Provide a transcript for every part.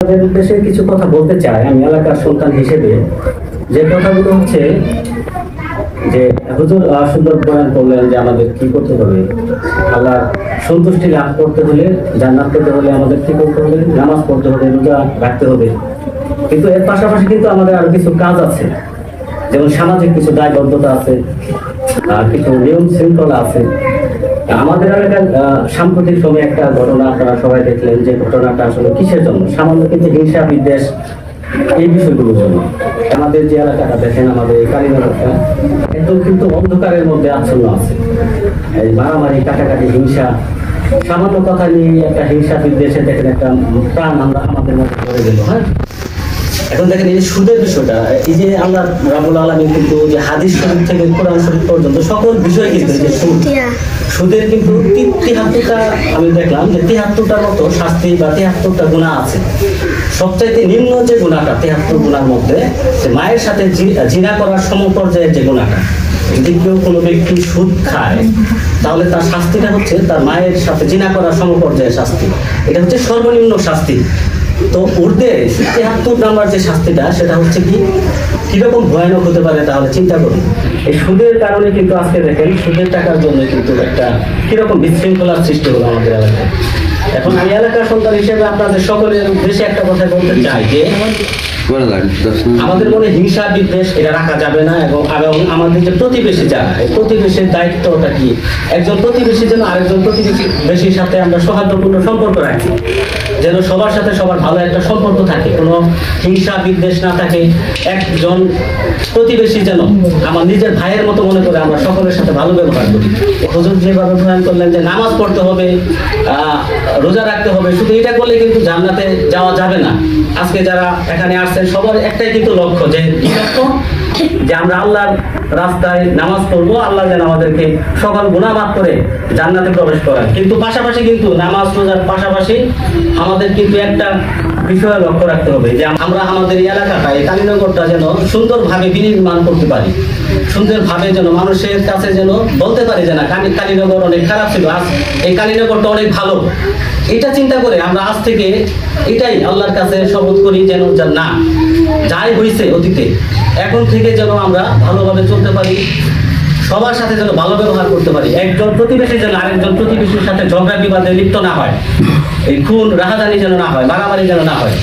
তাদের উদ্দেশ্যে কিছু কথা বলতে চাই আমি এলাকার সন্তান হিসেবে। যে কথাগুলো হচ্ছে যে হুজুর সুন্দর বয়ান করলেন যে আমাদের কি করতে হবে, আল্লাহ সন্তুষ্টি লাভ করতে হলে, জান্নাত পেতে হলে আমাদের কি করতে হবে, নামাজ পড়তে হবে, রোজা রাখতে হবে। কিন্তু এর পাশাপাশি কিন্তু আমাদের আরো কিছু কাজ আছে, যেমন সামাজিক কিছু দায়বদ্ধতা আছে, কিছু নিয়ম শৃঙ্খলা আছে। আমাদের এলাকার সাম্প্রতিক সময়ে একটা ঘটনা আপনারা সবাই দেখলেন, যে ঘটনাটা আসলে কিসের জন্য, সামান্য কিন্তু হিংসা বিদ্বেষ এই বিষয়গুলোর জন্য। আমাদের যে এলাকাটা দেখেন, আমাদের এই কালীনগরটা একদম কিন্তু অন্ধকারের মধ্যে আচ্ছন্ন আছে। এই মারামারি, কাটাকাটি, হিংসা, সামান্য কথা নিয়ে একটা হিংসা বিদ্বেষে দেখেন একটা প্রাণ আমরা আমাদের মধ্যে ধরে গেল। হ্যাঁ, এখন দেখেন এই সুদের বিষয়টা, এই যে আল্লাহ রাব্বুল আলামিন কিন্তু যে হাদিস শরীফ থেকে কোরআন শরীফ পর্যন্ত সকল বিষয় কিন্তু যে সুদের কিন্তু 73টা আমি দেখলাম যে 73টার মতো শাস্তি বা 73টা গুনাহ আছে। সবচাইতে নিম্ন যে গুনাহটা 73 গুনার মধ্যে, যে মায়ের সাথে জিনা করার সমপর্যায়ের যে গুনাহটা, যদি কেউ কোনো ব্যক্তি সুদ খায় তাহলে তার শাস্তিটা হচ্ছে তার মায়ের সাথে জিনা করার সমপর্যায়ের শাস্তি। এটা হচ্ছে সর্বনিম্ন শাস্তি। তো ঊর্ধ্বে 73 নাম্বার যে শাস্তিটা, সেটা হচ্ছে কিরকম ভয়ানক হতে পারে তাহলে চিন্তা করুন। এই সুদের কারণে কিন্তু আজকে দেখেন সুদের টাকার জন্য কিন্তু একটা কিরকম বিশৃঙ্খলার সৃষ্টি হলো আমাদের এলাকায়। এখন আমি এলাকার সন্তান হিসেবে আপনাদের সকলের উদ্দেশ্যে একটা কথা বলতে চাই যে আমাদের মনে হিংসা বিদ্বেষ এটা রাখা যাবে না। এবং আমাদের যে প্রতিবেশী যারা, এই প্রতিবেশীর দায়িত্বটা কি, একজন প্রতিবেশী যেন আরেকজন প্রতিবেশীর সাথে আমরা সৌহার্দ্যপূর্ণ সম্পর্ক রাখি, যেন সবার সাথে সবার ভালো একটা সম্পর্ক থাকে, কোনো হিংসা বিদ্বেষ না থাকে। একজন প্রতিবেশী যেন আমার নিজের ভাইয়ের মতো মনে করে আমরা সকলের সাথে ভালো ব্যবহার করি। হুজুর যেভাবে বয়ান করলেন যে নামাজ পড়তে হবে, রোজা রাখতে হবে, শুধু এটা করলে কিন্তু জান্নাতে যাওয়া যাবে না। আজকে যারা এখানে আসছেন সবার একটাই কিন্তু লক্ষ্য, যে যে আমরা আল্লাহর রাস্তায় নামাজ পড়বো, আল্লাহ যেন আমাদেরকে সকল গুনাহ মাফ করে জান্নাতে প্রবেশ করায়। কিন্তু পাশাপাশি কিন্তু নামাজ রোজার পাশাপাশি আমাদের কিন্তু একটা বিষয়ে লক্ষ্য রাখতে হবে, যে আমরা আমাদের এলাকাটা, এই কালীনগরটা যেন সুন্দরভাবে বিনির্মাণ করতে পারি, সুন্দরভাবে যেন মানুষের কাছে যেন বলতে পারি যে না, কালীনগর অনেক খারাপ ছিল, আজ এই কালীনগরটা অনেক ভালো। এটা চিন্তা করে আমরা আজ থেকে এটাই আল্লাহর কাছে শপথ করি, যেন না যাই হয়েছে অতীতে, এখন থেকে যেন আমরা ভালোভাবে চলতে পারি, সবার সাথে যেন ভালো ব্যবহার করতে পারি। একজন প্রতিবেশী যেন আরেকজন প্রতিবেশীর সাথে ঝগড়া বিবাদে লিপ্ত না হয়, এই খুন রাহাজানি যেন না হয়, মারামারি যেন না হয়।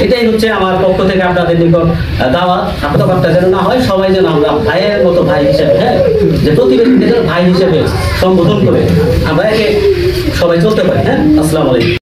এটাই হচ্ছে আমার পক্ষ থেকে আপনাদের নিকট দাওয়াত। আত্মবার্তা যেন না হয়, সবাই যেন আমরা ভাইয়ের মতো ভাই হিসেবে, হ্যাঁ, যে প্রতিবেশীকে যেন ভাই হিসেবে সম্বোধন করে আমরা একে সবাই চলতে পারি। হ্যাঁ, আসসালামু আলাইকুম।